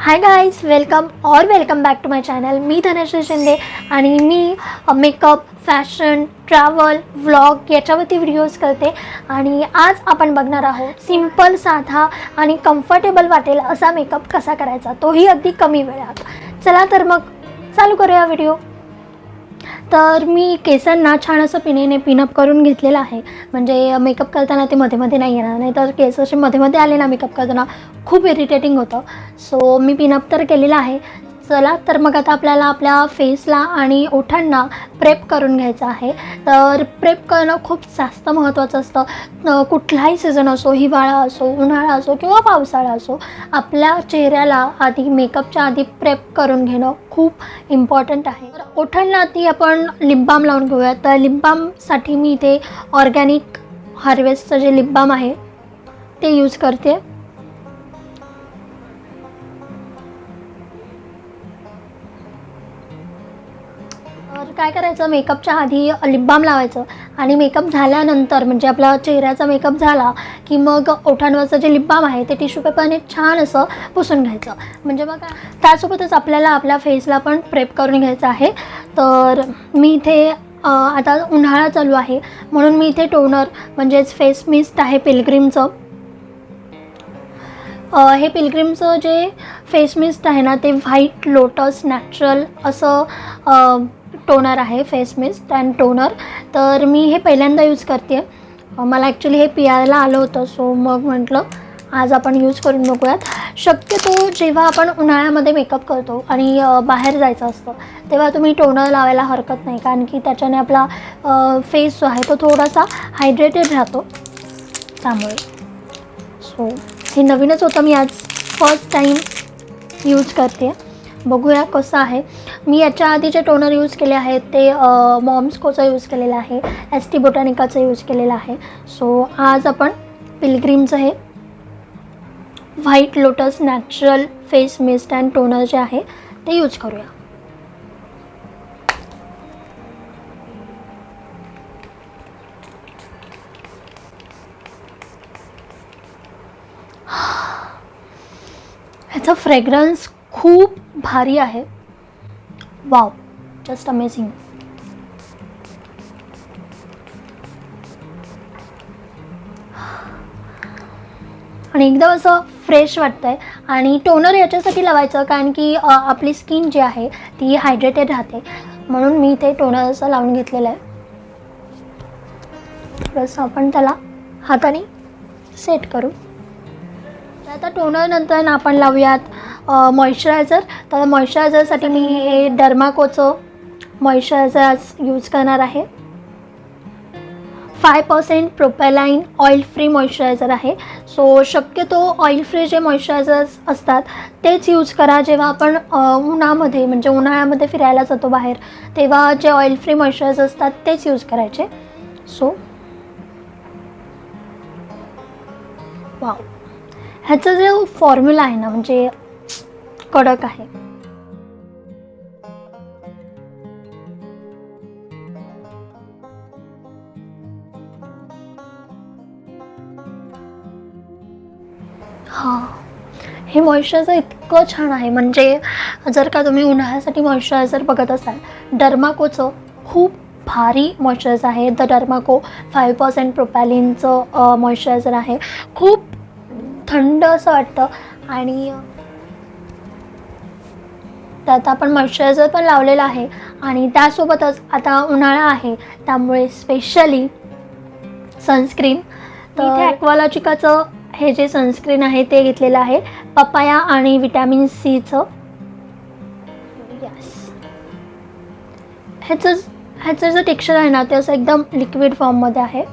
High guys, welcome back to my channel. मी धनश्री शिंदे आणि मी मेकअप, फॅशन, ट्रॅव्हल, व्लॉग याच्यावरती व्हिडिओज करते. आणि आज आपण बघणार आहोत सिंपल, साधा आणि कम्फर्टेबल वाटेल असा मेकअप कसा करायचा, तोही अगदी कमी वेळात. चला तर मग चालू करूया व्हिडिओ. तर मी केसांना छान असं पिनेने पिनअप करून घेतलेलं आहे, म्हणजे मेकअप करताना ते मध्ये मध्ये नाही येणार, नाही तर केस असे मध्ये मध्ये आले ना मेकअप करताना खूप इरिटेटिंग होतं. सो मी पिनअप तर केलेलं आहे. चला तर मग आता आपल्याला आपल्या फेसला आणि ओठांना प्रेप करून घ्यायचं आहे. तर प्रेप करणं खूप जास्त महत्त्वाचं असतं. कुठलाही सीझन असो, हिवाळा असो, उन्हाळा असो किंवा पावसाळा असो, आपल्या चेहऱ्याला आधी मेकअपच्या आधी प्रेप करून घेणं खूप इम्पॉर्टंट आहे. तर ओठांना आधी आपण लिप बाम लावून घेऊया. तर लिप बामसाठी मी इथे ऑर्गॅनिक हार्वेस्टचं जे लिप बाम आहे ते यूज करते. तर काय करायचं, मेकअपच्या आधी लिप बाम लावायचं आणि मेकअप झाल्यानंतर, म्हणजे आपला चेहऱ्याचा मेकअप झाला की मग ओठांवरचं जे लिप बाम आहे ते टिश्यू पेपरने छान असं पुसून घ्यायचं. म्हणजे मग त्यासोबतच आपल्याला आपल्या फेसला पण प्रेप करून घ्यायचं आहे. तर मी इथे आता उन्हाळा चालू आहे म्हणून मी इथे टोनर म्हणजेच फेस मिस्ट आहे पिलग्रीमचं. हे पिलग्रीमचं जे फेस मिस्ट आहे ना ते व्हाईट लोटस नॅचरल असं टोनर आहे, फेस मिस्ट अँड टोनर. तर मी हे पहिल्यांदा यूज करते. मला ॲक्च्युली हे पियायला आलं होतं, सो मग म्हटलं आज आपण यूज करून बघूयात. शक्यतो जेव्हा आपण उन्हाळ्यामध्ये मेकअप करतो आणि बाहेर जायचं असतं तेव्हा तुम्ही टोनर लावायला हरकत नाही, कारण की त्याच्याने आपला फेस जो आहे तो थोडासा हायड्रेटेड राहतो. त्यामुळे सो हे नवीनच होतं, मी आज फर्स्ट टाईम यूज करते. बघूया कसं आहे. मी याच्या आधी जे टोनर यूज केले आहेत ते मॉम्सकोचं यूज केलेलं आहे, एस्टी बोटॅनिकाचं यूज केलेलं आहे. सो आज आपण पिलग्रीमचं हे white lotus natural face mist and toner जे आहे ते यूज करूया. ह्याचा फ्रेग्रन्स खूप भारी आहे. Wow, just amazing. आणि एकदम असं फ्रेश वाटतं आहे. आणि टोनर याच्यासाठी लावायचं कारण की आपली स्किन जी आहे ती हायड्रेटेड राहते, म्हणून मी इथे टोनर असं लावून घेतलेलं आहे. प्लस आपण त्याला हाताने सेट करू. आता टोनर नंतर ना आपण लावूयात मॉइश्चरायझर. तर मॉइश्चरायझरसाठी मी हे डर्माकोचं मॉइश्चरायझर आज यूज करणार आहे. 5% प्रोपेलाइन ऑइल फ्री मॉइश्चरायझर आहे. सो शक्यतो ऑइल फ्री जे मॉइश्चरायझर्स असतात तेच यूज करा जेव्हा आपण उन्हामध्ये, म्हणजे उन्हाळ्यामध्ये फिरायला जातो बाहेर, तेव्हा जे ऑइल फ्री मॉइश्चरायझर असतात तेच यूज करायचे. सो वाव, ह्याचं जे फॉर्म्युला आहे ना म्हणजे कडक आहे. हां, हे मॉइश्चरायझर इतकं छान आहे, म्हणजे जर का तुम्ही उन्हाळ्यासाठी मॉइश्चरायझर बघत असाल, डर्माकोचं खूप भारी मॉइश्चरायझर आहे. द डर्माको 5% प्रोपॅलिनचं मॉइश्चरायझर आहे. खूप थंड असं वाटतं आणि त्यात आपण मॉइश्चरायझर पण लावलेलं आहे. आणि त्यासोबतच आता उन्हाळा आहे त्यामुळे स्पेशली सनस्क्रीन. तर इथे ॲक्वालॉजिकाचं हे जे सनस्क्रीन आहे ते घेतलेलं आहे, पपाया आणि विटॅमिन सीचं. यस, ह्याचं जे टेक्स्चर आहे ना ते असं एकदम लिक्विड फॉर्ममध्ये आहे.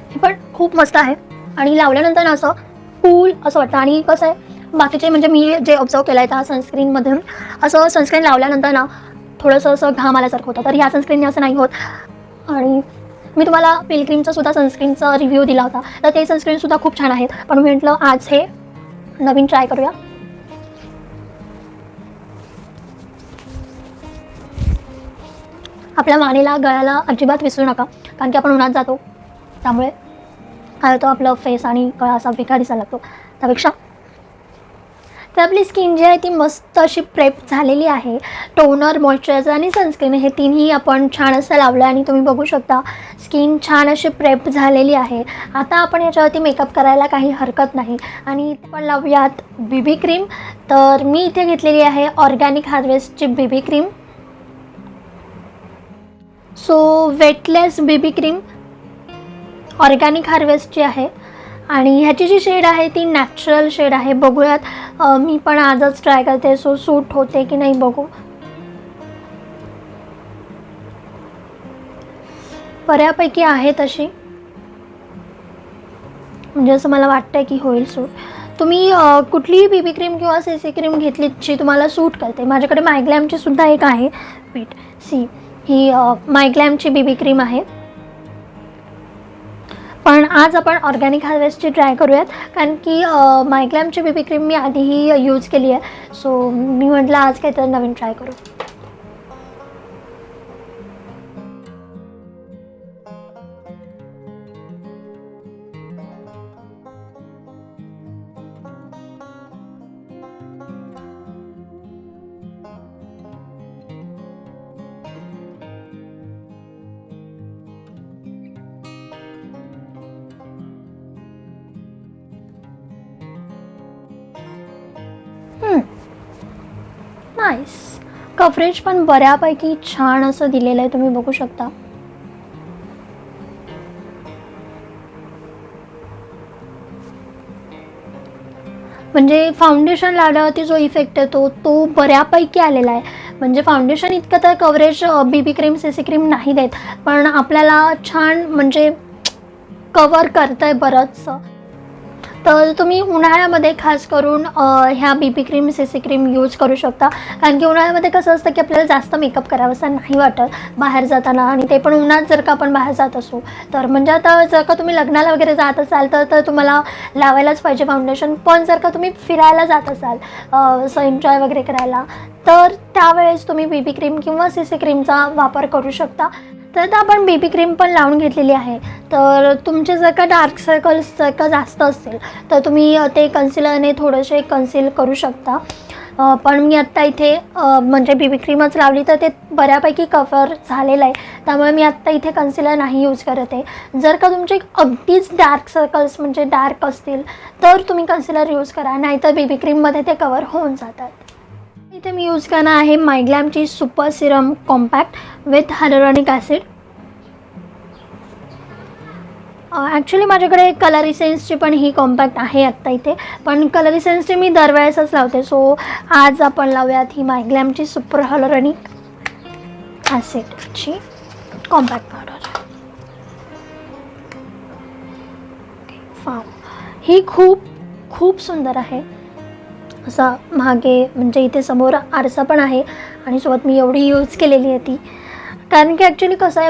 हे पण खूप मस्त आहे आणि लावल्यानंतर ना असं कूल असं वाटतं. आणि कसं आहे, बाकीचे म्हणजे मी जे ऑब्झर्व केलं आहे त्या सनस्क्रीनमधून, असं सनस्क्रीन लावल्यानंतर ना थोडंसं असं घाम आल्यासारखं होतं, तर ह्या सनस्क्रीनने असं नाही होत. आणि मी तुम्हाला पिलग्रीमचा सुद्धा सनस्क्रीनचा रिव्ह्यू दिला होता, तर ते सनस्क्रीनसुद्धा खूप छान आहेत, पण मी म्हटलं आज हे नवीन ट्राय करूया. आपल्या मानेला, गळ्याला अजिबात विसरू नका, कारण की आपण उन्हात जातो त्यामुळे काय होतं आपलं फेस आणि गळा असा वेगळा दिसायला लागतो. त्यापेक्षा तर आपली स्किन जी आहे ती मस्त अशी प्रेप झालेली आहे. टोनर, मॉइश्चरायझर आणि सनस्क्रीन हे तिन्ही आपण छान असं लावलं आणि तुम्ही बघू शकता स्किन छान अशी प्रेप झालेली आहे. आता आपण याच्यावरती मेकअप करायला काही हरकत नाही आणि आपण लावूयात बीबी क्रीम. तर मी इथे घेतलेली आहे ऑर्गॅनिक हार्वेस्टची BB cream. So weightless BB cream organic हार्वेस्टची आहे आणि ह्याची जी शेड आहे ती नॅचरल शेड आहे. बघूयात, मी पण आजच ट्राय करते, सो सूट होते की नाही बघू. बऱ्यापैकी आहे तशी, म्हणजे असं मला वाटतं की होईल सूट. तुम्ही कुठलीही बीबी क्रीम किंवा सीसी क्रीम घेतली जी तुम्हाला सूट करते. माझ्याकडे मायग्लॅमची सुद्धा एक आहे. वेट सी, ही मायग्लॅमची बीबी क्रीम आहे. पण आज आपण ऑर्गॅनिक हार्वेस्टची ट्राय करूयात, कारण की मायग्लॅमची बीबी क्रीम मी आधीही यूज केली आहे. सो मी म्हटलं आज काहीतरी नवीन ट्राय करू. नाईस. कव्हरेज पण बऱ्यापैकी छान असं दिलेलं आहे, तुम्ही बघू शकता. म्हणजे फाउंडेशन लावल्यावरती जो इफेक्ट येतो तो बऱ्यापैकी आलेला आहे. म्हणजे फाउंडेशन इतकं तर coverage BB cream, CC cream नाही देत, पण आपल्याला छान म्हणजे कवर करतं आहे बरंचसं. तर तुम्ही उन्हाळ्यामध्ये खास करून ह्या BB cream, CC cream use करू शकता. कारण की उन्हाळ्यामध्ये कसं असतं की आपल्याला जास्त मेकअप करावासा नाही वाटत बाहेर जाताना, आणि ते पण उन्हात जर का आपण बाहेर जात असू तर. म्हणजे आता जर का तुम्ही लग्नाला वगैरे जात असाल तर तुम्हाला लावायलाच पाहिजे फाउंडेशन. पण जर का तुम्ही फिरायला जात असाल, असं एन्जॉय वगैरे करायला, तर त्यावेळेस तुम्ही बीबी क्रीम किंवा सीसी क्रीमचा वापर करू शकता. तर आता आपण बीबी क्रीम पण लावून घेतलेली आहे. तर तुमचे जर का डार्क सर्कल्स जर का जास्त असतील तर तुम्ही ते कन्सिलरने थोडेसे कन्सील करू शकता. पण मी आत्ता इथे म्हणजे बीबी क्रीमच लावली तर ते बऱ्यापैकी कव्हर झालेलं आहे, त्यामुळे मी आत्ता इथे कन्सिलर नाही यूज करत आहे. जर का तुमचे अगदीच डार्क सर्कल्स म्हणजे डार्क असतील तर तुम्ही कन्सिलर यूज करा, नाहीतर बीबी क्रीममध्ये ते कव्हर होऊन जातात. इथे मी यूज करणार आहे मायग्लॅमची super serum compact with hyaluronic acid. Actually माझ्याकडे कलर इसेन्सची पण ही कॉम्पॅक्ट आहे आत्ता इथे, पण कलर इसेन्सची मी दरवेळेसच लावते. सो आज आपण लावूयात ही मायग्लॅमची सुपर हायलुरॉनिक ॲसिडची कॉम्पॅक्ट पावडर. ही खूप सुंदर आहे. असा मागे म्हणजे इथे समोर आरसा पण आहे आणि सोबत मी एवढी यूज केलेली आहे ती. कारण की ॲक्च्युली कसं आहे,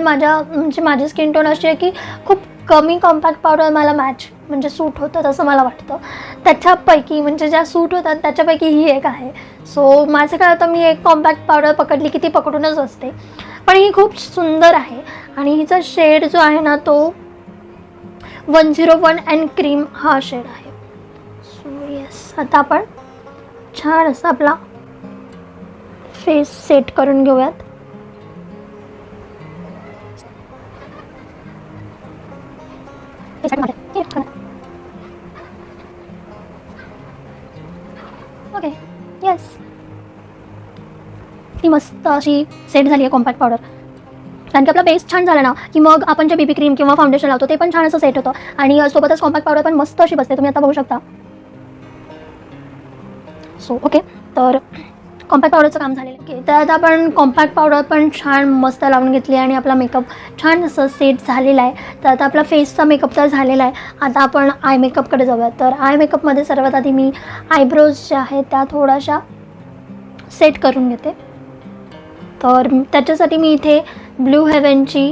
माझी स्किन टोन अशी आहे की खूप कमी कॉम्पॅक्ट पावडर मला म्हणजे सूट होतं असं मला वाटतं. त्याच्यापैकी म्हणजे ज्या सूट होतात त्याच्यापैकी ही एक आहे. सो माझं काय होतं, मी एक कॉम्पॅक्ट पावडर पकडली की ती पकडूनच असते. पण ही खूप सुंदर आहे आणि हिचा शेड जो आहे ना तो 101 अँड क्रीम हा शेड आहे. सो येस, आता आपण छान असा आपला फेस सेट करून घेऊयात. ओके, येस, ती मस्त अशी सेट झाली आहे कॉम्पॅक्ट पावडर. कारण की आपला बेस छान झाला ना की मग आपण जे बीबी क्रीम किंवा फाउंडेशन लावतो ते पण छान असं सेट होतं आणि सोबतच कॉम्पॅक्ट पावडर पण मस्त अशी बसते, तुम्ही आता बघू शकता. सो ओके, तर कॉम्पॅक्ट पावडरचं काम झालेलं आहे. ओके, तर आता आपण कॉम्पॅक्ट पावडर पण छान मस्त लावून घेतली आणि आपला मेकअप छान असं सेट झालेला आहे. तर आता आपला फेसचा मेकअप तर झालेला आहे. आता आपण आय मेकअपकडे जाऊया. तर आय मेकअपमध्ये सर्वात आधी मी आयब्रोज ज्या आहेत त्या थोड्याशा सेट करून घेते. तर त्याच्यासाठी मी इथे ब्लू हेवनची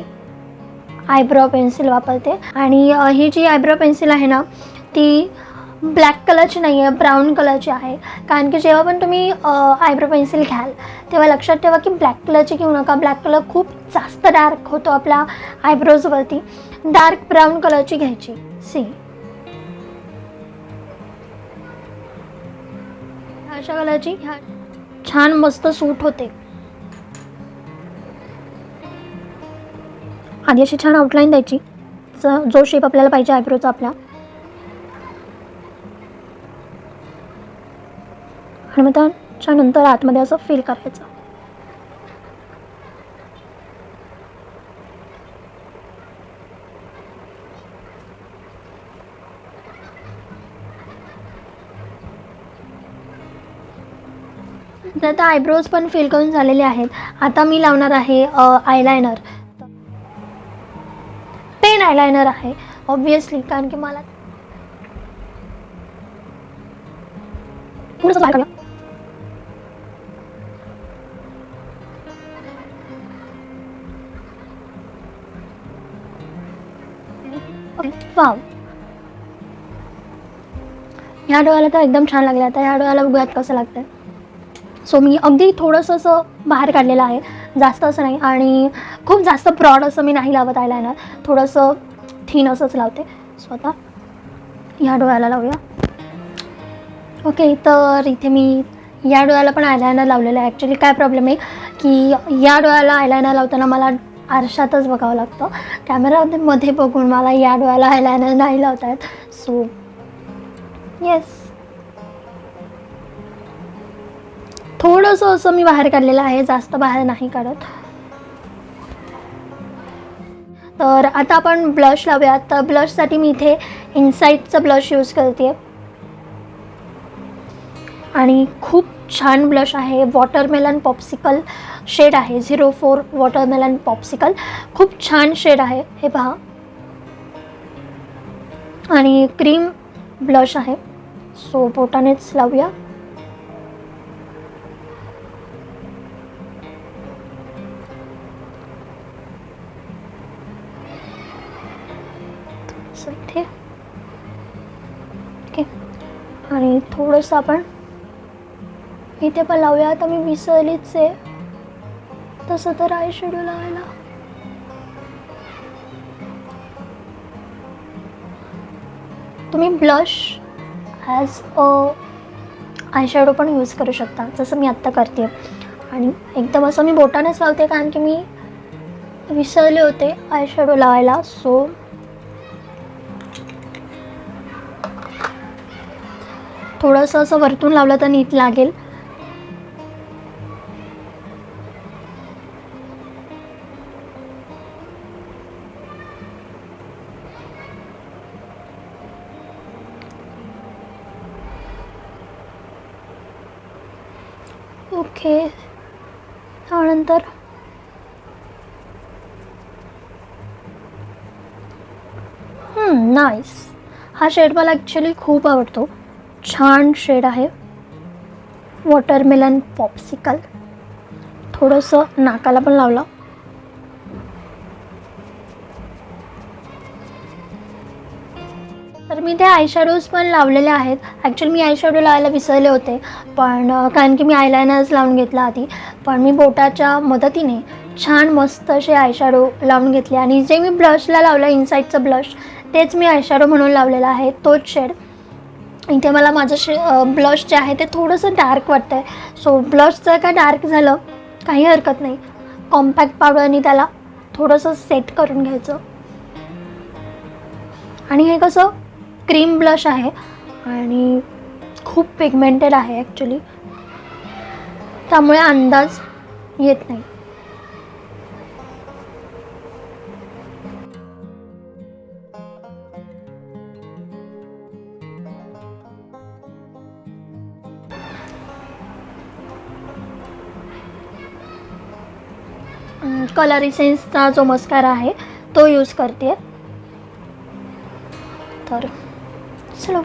आयब्रो पेन्सिल वापरते आणि ही जी आयब्रो पेन्सिल आहे ना ती ब्लॅक कलरची नाही आहे, ब्राऊन कलरची आहे. कारण की जेव्हा पण तुम्ही आयब्रो पेन्सिल घ्याल तेव्हा लक्षात ठेवा की ब्लॅक कलरची घेऊ नका. ब्लॅक कलर खूप जास्त डार्क होतो आपल्या आयब्रोजवरती. डार्क ब्राऊन कलरची घ्यायची. सी अशा कलरची छान मस्त सूट होते. आधी अशी छान आउटलाईन द्यायची, जो शेप आपल्याला पाहिजे आयब्रोचा आपल्या, आणि मग त्याच्यानंतर आतमध्ये असं फिल करायचं. आता आयब्रोज पण फिल करून झालेले आहेत. आता मी लावणार आहे आयलायनर. पेन आयलायनर आहे ऑब्वियसली, कारण की मला थोडंसं बाहेर काढूया. ओके वाव, ह्या डोळ्याला तर एकदम छान लागले. आता ह्या डोळ्याला बघूयात कसं लागतंय. सो मी अगदी थोडंसं असं बाहेर काढलेलं आहे, जास्त असं नाही, आणि खूप जास्त ब्रॉड असं मी नाही लावत आयलायनर, थोडंसं थिन असंच लावते. सो आता ह्या डोळ्याला लावूया. ओके, तर इथे मी या डोळ्याला पण आयलायनर लावलेलं आहे. ॲक्च्युली काय प्रॉब्लेम आहे की या डोळ्याला आयलायनर लावताना मला आरशातच बघावं लागतं, कॅमेरामध्ये बघून मला या डोळ्याला आयलायनर नाही लावता येत. सो येस, थोडंसं असं मी बाहेर काढलेलं आहे, जास्त बाहेर नाही काढत. तर आता आपण ब्लश लावूयात. तर ब्लशसाठी मी इथे इनसाईटचं ब्लश यूज करते आणि खूप छान ब्लश आहे. वॉटरमेलन पॉप्सिकल शेड आहे, 04 वॉटरमेलन पॉप्सिकल. खूप छान शेड आहे, हे पहा. आणि क्रीम ब्लश आहे, सो बोटानेच लावूया. इथे ओके, आणि थोडंसं आपण इथे पण लावूया. आता मी विसरलीच आहे तसं तर आय शेडो लावायला. तुम्ही ब्लश ॲज आय शेडो पण यूज करू शकता, जसं मी आत्ता करते. आणि एकदम असं मी बोटानेच लावते, कारण की मी विसरले होते आय शेडो लावायला. सो थोडंसं असं वरतून लावलं तर नीट लागेल. ओके, त्यानंतर नाईस. हा शेड मला ॲक्च्युली खूप आवडतो, छान शेड आहे. Watermelon popsicle. थोडंसं नाकाला पण लावलं. तर मी ते आयशॅडोज पण लावलेले आहेत. ॲक्च्युली मी आयशॅडो लावायला विसरले होते, पण कारण की मी आयलायनर्स लावून घेतला आधी, पण मी बोटाच्या मदतीने छान मस्त असे आयशॅडो लावून घेतले. आणि जे मी ब्लशला लावलं इनसाईडचं ब्लश, तेच मी आयशॅडो म्हणून लावलेलं आहे, तोच शेड. इथे मला माझं ब्लश जे आहे ते थोडंसं डार्क वाटतं आहे. सो ब्लश जर का डार्क झालं काही हरकत नाही, कॉम्पॅक्ट पावडरनी त्याला थोडंसं सेट करून घ्यायचं. आणि हे कसं क्रीम ब्लश आहे आणि खूप पिगमेंटेड आहे ॲक्च्युली, त्यामुळे अंदाज येत नाही. कलर इसेन्सचा जो मस्कारा आहे तो यूज करते. तर चलो,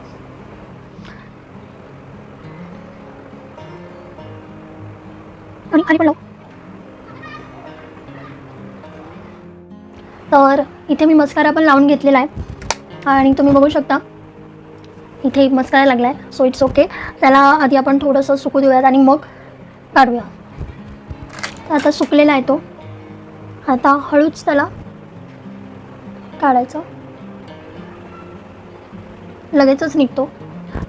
आणि खाली पण लावू. तर इथे मी मस्कारा पण लावून घेतलेला आहे आणि तुम्ही बघू शकता इथे एक मस्कारा लागला आहे. So it's okay. त्याला आधी आपण थोडंसं सुकू देऊयात आणि मग काढूया. आता सुकलेला आहे तो, आता हळूच त्याला काढायचं. लगेचच निघतो.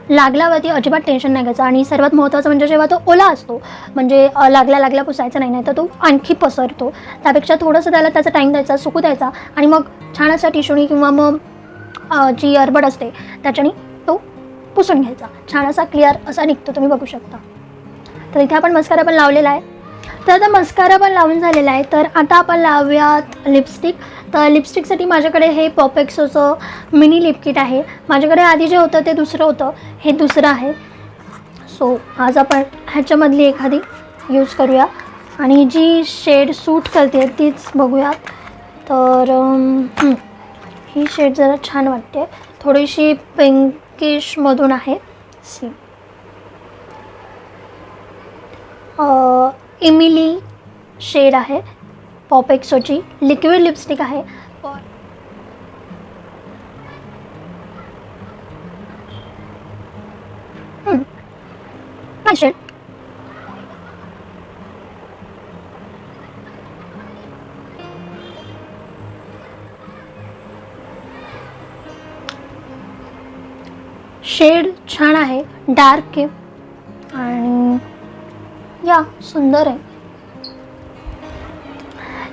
लागल्यावरती अजिबात टेन्शन नाही घ्यायचं. आणि सर्वात महत्त्वाचं म्हणजे जेव्हा तो ओला असतो, म्हणजे लागल्या पुसायचा नाही, तर तो आणखी पसरतो. त्यापेक्षा थोडंसं त्याचा टाईम द्यायचा, सुकू द्यायचा आणि मग छान असा टिशूनी किंवा मग जी अर्बड असते त्याच्याने तो पुसून घ्यायचा. छान असा क्लिअर असा निघतो, तुम्ही बघू शकता. तर इथे आपण मस्कारा पण लावलेला आहे. तर आता मस्कारा पण लावून झालेला आहे. तर आता आपण लावूयात लिपस्टिक. तर लिपस्टिकसाठी माझ्याकडे हे पॉपेक्सोचं मिनी लिप किट आहे. माझ्याकडे आधी जे होतं ते दुसरं होतं, हे दुसरं आहे. सो आज आपण ह्याच्यामधली एखादी यूज करूया आणि जी शेड सूट करते तीच बघूयात. तर ही शेड जरा छान वाटते, थोडीशी पिंकिशमधून आहे. सी इमिली शेड आहे, पॉपेक्सोची लिक्विड लिपस्टिक आहे. शेड शेड छान आहे, डार्क आहे आणि या सुंदर आहे.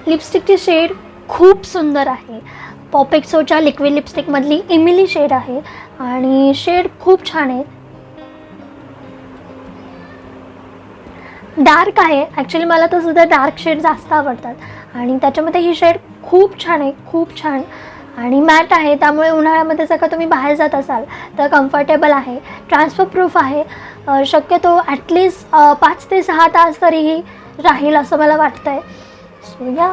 लिपस्टिकची शेड खूप सुंदर आहे. पॉपेक्सोच्या लिक्विड लिपस्टिकमधली इमिली शेड आहे आणि शेड खूप छान आहे. डार्क आहे, ॲक्च्युली मला तर सुद्धा डार्क शेड जास्त आवडतात आणि त्याच्यामध्ये ही शेड खूप छान आहे, खूप छान. आणि मॅट आहे, त्यामुळे उन्हाळ्यामध्ये जर का तुम्ही बाहेर जात असाल तर कम्फर्टेबल आहे. ट्रान्सफर प्रूफ आहे. शक्यतो ॲटलिस्ट 5 ते 6 तास तरीही राहील असं मला वाटतं आहे. सो या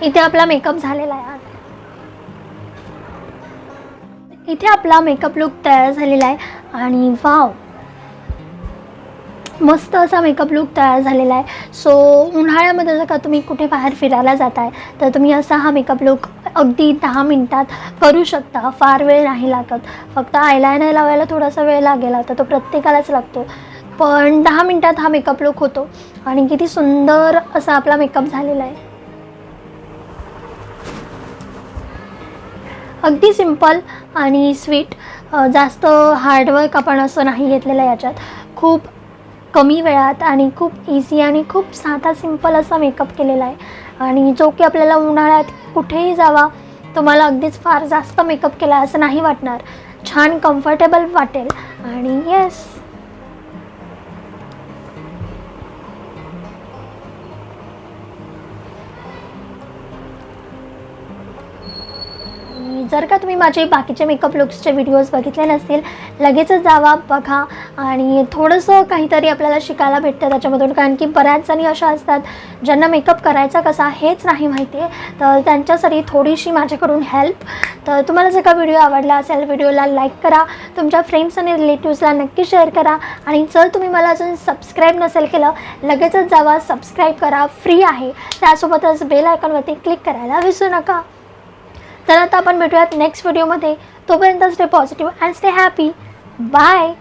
इथे आपला मेकअप झालेला आहे. इथे आपला मेकअप लुक तयार झालेला आहे आणि वाव, मस्त असा मेकअप लुक तयार झालेला आहे. सो उन्हाळ्यामध्ये जर का तुम्ही कुठे बाहेर फिरायला जात आहे तर तुम्ही असा हा मेकअप लुक अगदी 10 मिनटात करू शकता. फार वेळ नाही लागत. फक्त आयलायनर लावायला थोडासा वेळ लागेल, तर तो प्रत्येकालाच लागतो, पण 10 मिनटात हा मेकअप लुक होतो आणि किती सुंदर असा आपला मेकअप झालेला आहे. अगदी सिंपल आणि स्वीट. जास्त हार्डवर्क आपण असं नाही घेतलेलं आहे याच्यात. खूप कमी वेळात आणि खूप इझी आणि खूप साधा सिंपल असा मेकअप केलेला आहे. आणि जो की आपल्याला उन्हाळ्यात कुठेही जावा तुम्हाला अगदीच फार जास्त मेकअप केला असं नाही वाटणार. छान कम्फर्टेबल वाटेल. आणि येस, जर का तुम्ही माझे बाकीचे मेकअप लुक्सचे व्हिडिओज बघितले नसतील, लगेचच जावा, बघा आणि थोडंसं काहीतरी आपल्याला शिकायला भेटतं त्याच्यामधून. कारण की बऱ्याच जणी अशा असतात ज्यांना मेकअप करायचा कसा हेच नाही माहिती आहे, तर त्यांच्यासाठी थोडीशी माझ्याकडून हेल्प. तर तुम्हाला जर का व्हिडिओ आवडला असेल, व्हिडिओला लाईक करा, तुमच्या फ्रेंड्स आणि रिलेटिव्सला नक्की शेअर करा. आणि जर तुम्ही मला अजून सबस्क्राईब नसेल केलं, लगेचच जावा, सबस्क्राईब करा, फ्री आहे. त्यासोबतच बेल आयकॉनवरती क्लिक करायला विसरू नका. तर आता आपण भेटूयात नेक्स्ट व्हिडिओमध्ये. तोपर्यंत stay positive and stay happy. Bye.